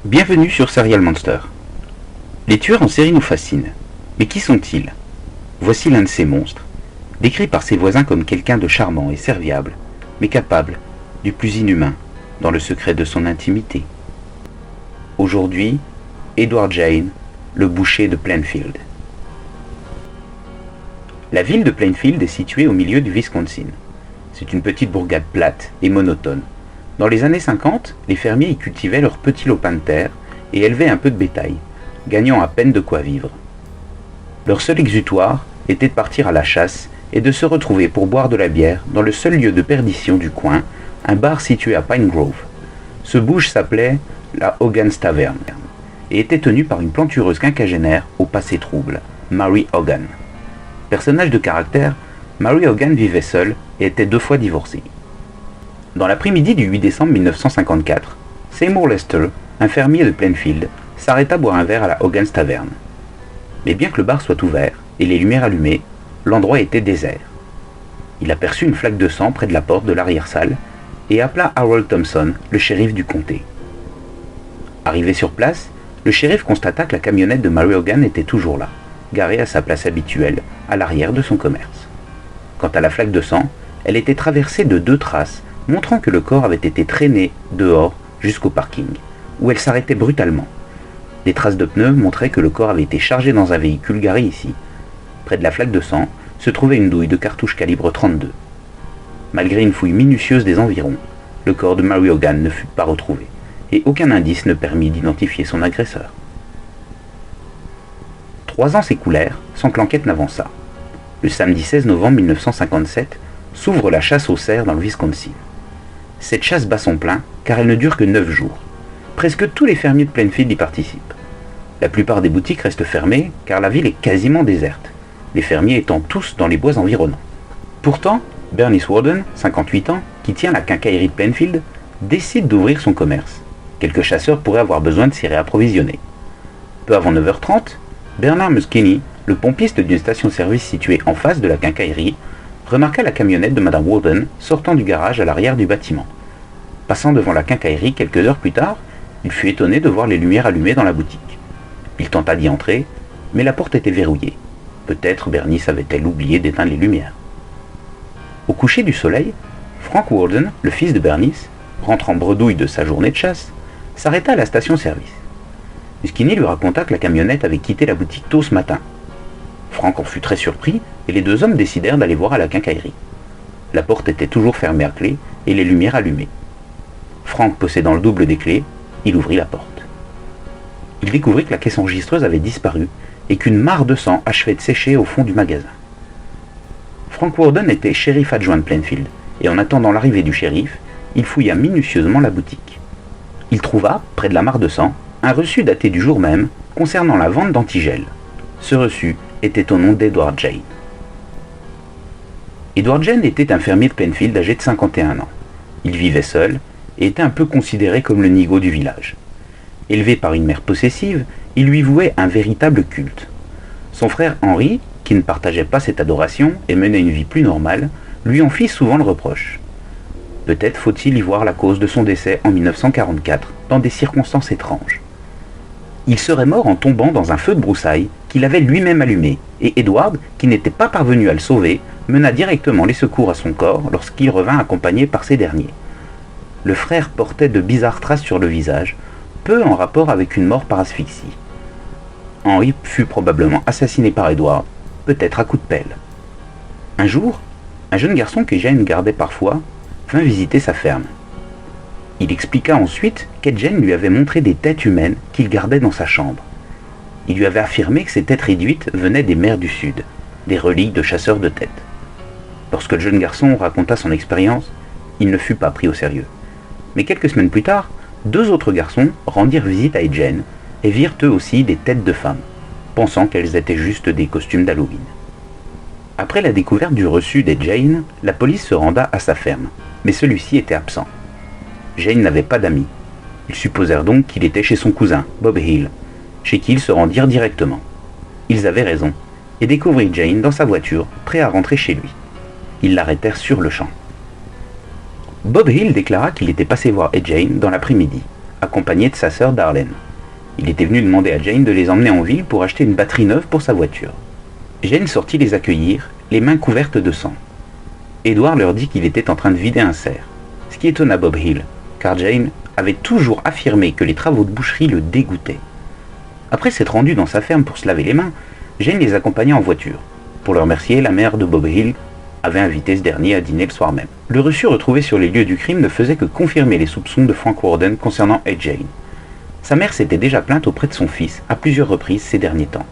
Bienvenue sur Serial Monster. Les tueurs en série nous fascinent. Mais qui sont-ils? Voici l'un de ces monstres, décrit par ses voisins comme quelqu'un de charmant et serviable, mais capable du plus inhumain dans le secret de son intimité. Aujourd'hui, Edward Jayne, le boucher de Plainfield. La ville de Plainfield est située au milieu du Wisconsin. C'est une petite bourgade plate et monotone. Dans les années 50, les fermiers y cultivaient leurs petits lopins de terre et élevaient un peu de bétail, gagnant à peine de quoi vivre. Leur seul exutoire était de partir à la chasse et de se retrouver pour boire de la bière dans le seul lieu de perdition du coin, un bar situé à Pine Grove. Ce bouge s'appelait la Hogan's Tavern et était tenu par une plantureuse quinquagénaire au passé trouble, Mary Hogan. Personnage de caractère, Mary Hogan vivait seule et était 2 fois divorcée. Dans l'après-midi du 8 décembre 1954, Seymour Lester, un fermier de Plainfield, s'arrêta boire un verre à la Hogan's Tavern. Mais bien que le bar soit ouvert et les lumières allumées, l'endroit était désert. Il aperçut une flaque de sang près de la porte de l'arrière-salle et appela Harold Thompson, le shérif du comté. Arrivé sur place, le shérif constata que la camionnette de Mary Hogan était toujours là, garée à sa place habituelle, à l'arrière de son commerce. Quant à la flaque de sang, elle était traversée de 2 traces, montrant que le corps avait été traîné dehors jusqu'au parking, où elle s'arrêtait brutalement. Des traces de pneus montraient que le corps avait été chargé dans un véhicule garé ici. Près de la flaque de sang se trouvait une douille de cartouche calibre 32. Malgré une fouille minutieuse des environs, le corps de Mary Hogan ne fut pas retrouvé, et aucun indice ne permit d'identifier son agresseur. 3 ans s'écoulèrent sans que l'enquête n'avançât. Le samedi 16 novembre 1957 s'ouvre la chasse aux cerfs dans le Wisconsin. Cette chasse bat son plein car elle ne dure que 9 jours. Presque tous les fermiers de Plainfield y participent. La plupart des boutiques restent fermées car la ville est quasiment déserte, les fermiers étant tous dans les bois environnants. Pourtant, Bernice Warden, 58 ans, qui tient la quincaillerie de Plainfield, décide d'ouvrir son commerce. Quelques chasseurs pourraient avoir besoin de s'y réapprovisionner. Peu avant 9h30, Bernard Muskini, le pompiste d'une station-service située en face de la quincaillerie, remarqua la camionnette de Madame Warden sortant du garage à l'arrière du bâtiment. Passant devant la quincaillerie quelques heures plus tard, il fut étonné de voir les lumières allumées dans la boutique. Il tenta d'y entrer, mais la porte était verrouillée. Peut-être Bernice avait-elle oublié d'éteindre les lumières. Au coucher du soleil, Frank Warden, le fils de Bernice, rentrant bredouille de sa journée de chasse, s'arrêta à la station-service. Muskini lui raconta que la camionnette avait quitté la boutique tôt ce matin. Frank en fut très surpris et les 2 hommes décidèrent d'aller voir à la quincaillerie. La porte était toujours fermée à clé et les lumières allumées. Frank possédant le double des clés, il ouvrit la porte. Il découvrit que la caisse enregistreuse avait disparu et qu'une mare de sang achevait de sécher au fond du magasin. Frank Warden était shérif adjoint de Plainfield et en attendant l'arrivée du shérif, il fouilla minutieusement la boutique. Il trouva, près de la mare de sang, un reçu daté du jour même concernant la vente d'antigel. Ce reçu était au nom d'Edward Jayne. Edward Jayne était un fermier de Plainfield âgé de 51 ans. Il vivait seul et était un peu considéré comme le nigaud du village. Élevé par une mère possessive, il lui vouait un véritable culte. Son frère Henry, qui ne partageait pas cette adoration et menait une vie plus normale, lui en fit souvent le reproche. Peut-être faut-il y voir la cause de son décès en 1944, dans des circonstances étranges. Il serait mort en tombant dans un feu de broussailles qu'il avait lui-même allumé, et Edward, qui n'était pas parvenu à le sauver, mena directement les secours à son corps lorsqu'il revint accompagné par ces derniers. Le frère portait de bizarres traces sur le visage, peu en rapport avec une mort par asphyxie. Henry fut probablement assassiné par Edward, peut-être à coups de pelle. Un jour, un jeune garçon que Jane gardait parfois vint visiter sa ferme. Il expliqua ensuite qu'Ed Jayne lui avait montré des têtes humaines qu'il gardait dans sa chambre. Il lui avait affirmé que ces têtes réduites venaient des mers du Sud, des reliques de chasseurs de têtes. Lorsque le jeune garçon raconta son expérience, il ne fut pas pris au sérieux. Mais quelques semaines plus tard, 2 autres garçons rendirent visite à Ed Jayne et virent eux aussi des têtes de femmes, pensant qu'elles étaient juste des costumes d'Halloween. Après la découverte du reçu d'Ed Jayne, la police se renda à sa ferme, mais celui-ci était absent. Jayne n'avait pas d'amis. Ils supposèrent donc qu'il était chez son cousin, Bob Hill, chez qui ils se rendirent directement. Ils avaient raison, et découvrirent Jayne dans sa voiture, prêt à rentrer chez lui. Ils l'arrêtèrent sur le champ. Bob Hill déclara qu'il était passé voir Ed Jayne dans l'après-midi, accompagné de sa sœur Darlene. Il était venu demander à Jane de les emmener en ville pour acheter une batterie neuve pour sa voiture. Jane sortit les accueillir, les mains couvertes de sang. Edward leur dit qu'il était en train de vider un cerf, ce qui étonna Bob Hill, car Jane avait toujours affirmé que les travaux de boucherie le dégoûtaient. Après s'être rendu dans sa ferme pour se laver les mains, Jane les accompagna en voiture. Pour le remercier, la mère de Bob Hill avait invité ce dernier à dîner le soir même. Le reçu retrouvé sur les lieux du crime ne faisait que confirmer les soupçons de Frank Warden concernant Ed Jane. Sa mère s'était déjà plainte auprès de son fils à plusieurs reprises ces derniers temps.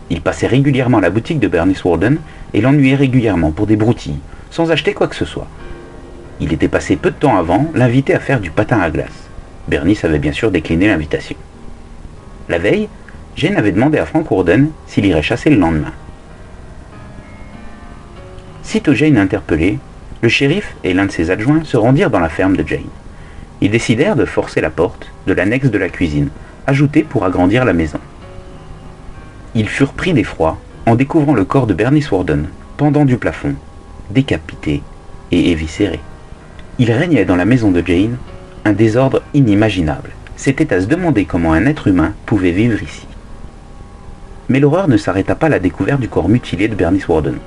Il passait régulièrement à la boutique de Bernice Warden et l'ennuyait régulièrement pour des broutilles, sans acheter quoi que ce soit. Il était passé peu de temps avant l'inviter à faire du patin à glace. Bernice avait bien sûr décliné l'invitation. La veille, Jane avait demandé à Frank Warden s'il irait chasser le lendemain. Sitôt Jane interpellée, le shérif et l'un de ses adjoints se rendirent dans la ferme de Jane. Ils décidèrent de forcer la porte de l'annexe de la cuisine, ajoutée pour agrandir la maison. Ils furent pris d'effroi en découvrant le corps de Bernice Warden, pendant du plafond, décapité et éviscéré. Il régnait dans la maison de Jane un désordre inimaginable. C'était à se demander comment un être humain pouvait vivre ici. Mais l'horreur ne s'arrêta pas à la découverte du corps mutilé de Bernice Warden.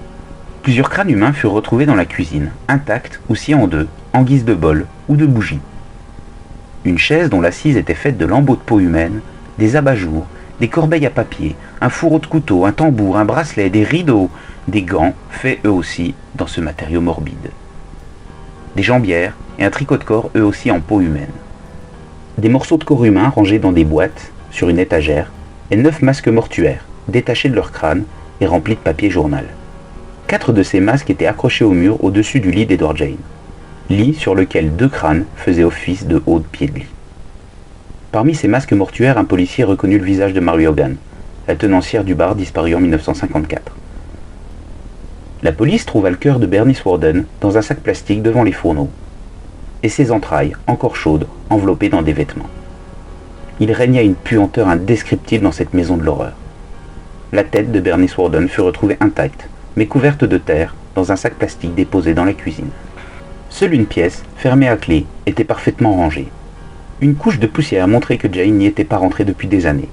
Plusieurs crânes humains furent retrouvés dans la cuisine, intacts ou sciés en deux, en guise de bol ou de bougie. Une chaise dont l'assise était faite de lambeaux de peau humaine, des abat-jours, des corbeilles à papier, un fourreau de couteau, un tambour, un bracelet, des rideaux, des gants, faits eux aussi dans ce matériau morbide. Des jambières et un tricot de corps eux aussi en peau humaine. Des morceaux de corps humain rangés dans des boîtes, sur une étagère, et 9 masques mortuaires, détachés de leur crâne et remplis de papier journal. 4 de ces masques étaient accrochés au mur au-dessus du lit d'Edward Jane. Lit sur lequel 2 crânes faisaient office de haut de pied de lit. Parmi ces masques mortuaires, un policier reconnut le visage de Mary Hogan, la tenancière du bar disparue en 1954. La police trouva le cœur de Bernice Warden dans un sac plastique devant les fourneaux, et ses entrailles, encore chaudes, enveloppées dans des vêtements. Il régnait une puanteur indescriptible dans cette maison de l'horreur. La tête de Bernice Warden fut retrouvée intacte, mais couverte de terre, dans un sac plastique déposé dans la cuisine. Seule une pièce, fermée à clé, était parfaitement rangée. Une couche de poussière montrait que Jane n'y était pas rentrée depuis des années.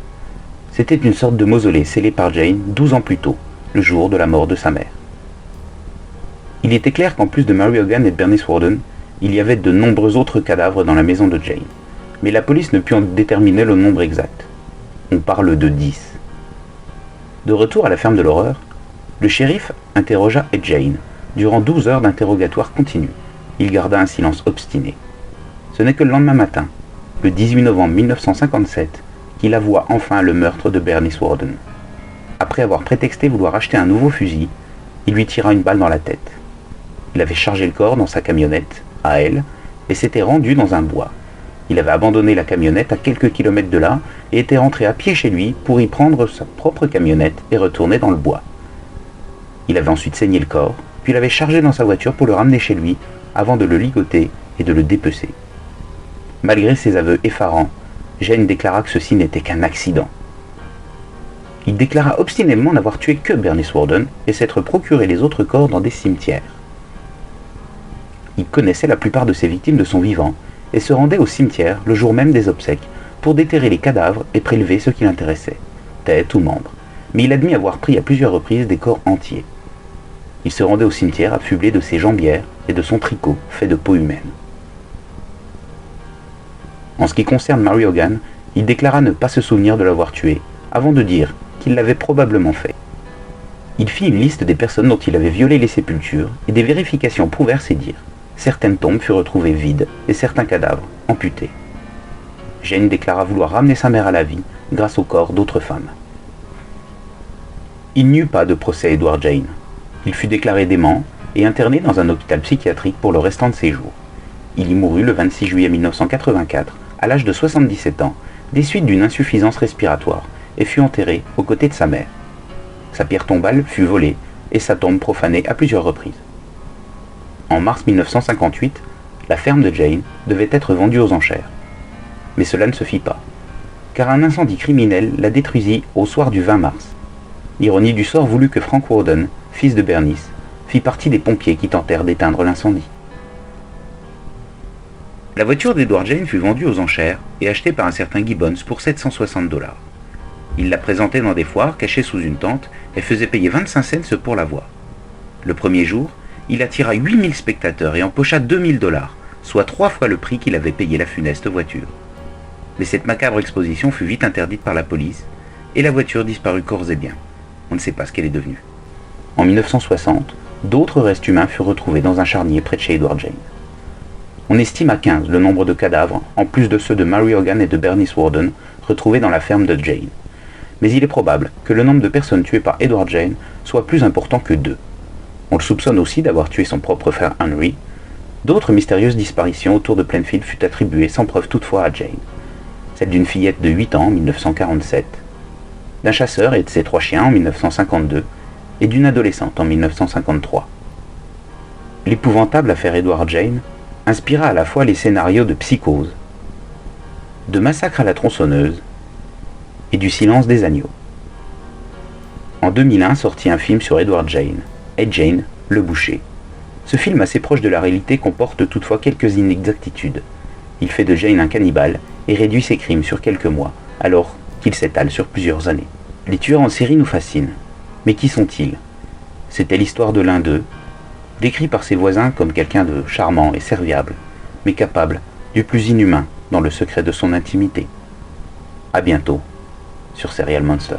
C'était une sorte de mausolée scellé par Jane 12 ans plus tôt, le jour de la mort de sa mère. Il était clair qu'en plus de Mary Hogan et de Bernice Warden, il y avait de nombreux autres cadavres dans la maison de Jane, mais la police ne put en déterminer le nombre exact. On parle de 10. De retour à la ferme de l'horreur, le shérif interrogea Ed Jane durant 12 heures d'interrogatoire continu. Il garda un silence obstiné. Ce n'est que le lendemain matin, le 18 novembre 1957, qu'il avoua enfin le meurtre de Bernice Warden. Après avoir prétexté vouloir acheter un nouveau fusil, il lui tira une balle dans la tête. Il avait chargé le corps dans sa camionnette, à elle, et s'était rendu dans un bois. Il avait abandonné la camionnette à quelques kilomètres de là et était rentré à pied chez lui pour y prendre sa propre camionnette et retourner dans le bois. Il avait ensuite saigné le corps, puis l'avait chargé dans sa voiture pour le ramener chez lui avant de le ligoter et de le dépecer. Malgré ses aveux effarants, Jane déclara que ceci n'était qu'un accident. Il déclara obstinément n'avoir tué que Bernice Warden et s'être procuré les autres corps dans des cimetières. Il connaissait la plupart de ses victimes de son vivant et se rendait au cimetière le jour même des obsèques pour déterrer les cadavres et prélever ce qui l'intéressait, tête ou membre, mais il admit avoir pris à plusieurs reprises des corps entiers. Il se rendait au cimetière affublé de ses jambières et de son tricot fait de peau humaine. En ce qui concerne Mary Hogan, il déclara ne pas se souvenir de l'avoir tuée, avant de dire qu'il l'avait probablement fait. Il fit une liste des personnes dont il avait violé les sépultures et des vérifications prouvèrent ses dires. Certaines tombes furent retrouvées vides et certains cadavres amputés. Jane déclara vouloir ramener sa mère à la vie grâce au corps d'autres femmes. Il n'y eut pas de procès à Edward Jane. Il fut déclaré dément et interné dans un hôpital psychiatrique pour le restant de ses jours. Il y mourut le 26 juillet 1984, à l'âge de 77 ans, des suites d'une insuffisance respiratoire, et fut enterré aux côtés de sa mère. Sa pierre tombale fut volée et sa tombe profanée à plusieurs reprises. En mars 1958, la ferme de Jane devait être vendue aux enchères. Mais cela ne se fit pas, car un incendie criminel la détruisit au soir du 20 mars. L'ironie du sort voulut que Frank Warden, fils de Bernice, fit partie des pompiers qui tentèrent d'éteindre l'incendie. La voiture d'Edward Jane fut vendue aux enchères et achetée par un certain Gibbons pour 760 $. Il la présentait dans des foires, cachée sous une tente, et faisait payer 25 cents pour la voir. Le premier jour, il attira 8000 spectateurs et empocha 2000 $, soit 3 fois le prix qu'il avait payé la funeste voiture. Mais cette macabre exposition fut vite interdite par la police, et la voiture disparut corps et biens. On ne sait pas ce qu'elle est devenue. En 1960, d'autres restes humains furent retrouvés dans un charnier près de chez Edward Jane. On estime à 15 le nombre de cadavres, en plus de ceux de Mary Hogan et de Bernice Warden, retrouvés dans la ferme de Jane. Mais il est probable que le nombre de personnes tuées par Edward Jane soit plus important que 2. On le soupçonne aussi d'avoir tué son propre frère Henry. D'autres mystérieuses disparitions autour de Plainfield furent attribuées sans preuve toutefois à Jane. Celle d'une fillette de 8 ans en 1947, d'un chasseur et de ses 3 chiens en 1952, et d'une adolescente en 1953. L'épouvantable affaire Edward Jane inspira à la fois les scénarios de Psychose, de Massacre à la tronçonneuse et du Silence des agneaux. En 2001 sortit un film sur Edward Jane, Ed Jane, le boucher. Ce film assez proche de la réalité comporte toutefois quelques inexactitudes. Il fait de Jane un cannibale et réduit ses crimes sur quelques mois, alors qu'il s'étale sur plusieurs années. Les tueurs en série nous fascinent. Mais qui sont-ils? C'était l'histoire de l'un d'eux, décrit par ses voisins comme quelqu'un de charmant et serviable, mais capable du plus inhumain dans le secret de son intimité. À bientôt sur Serial Monster.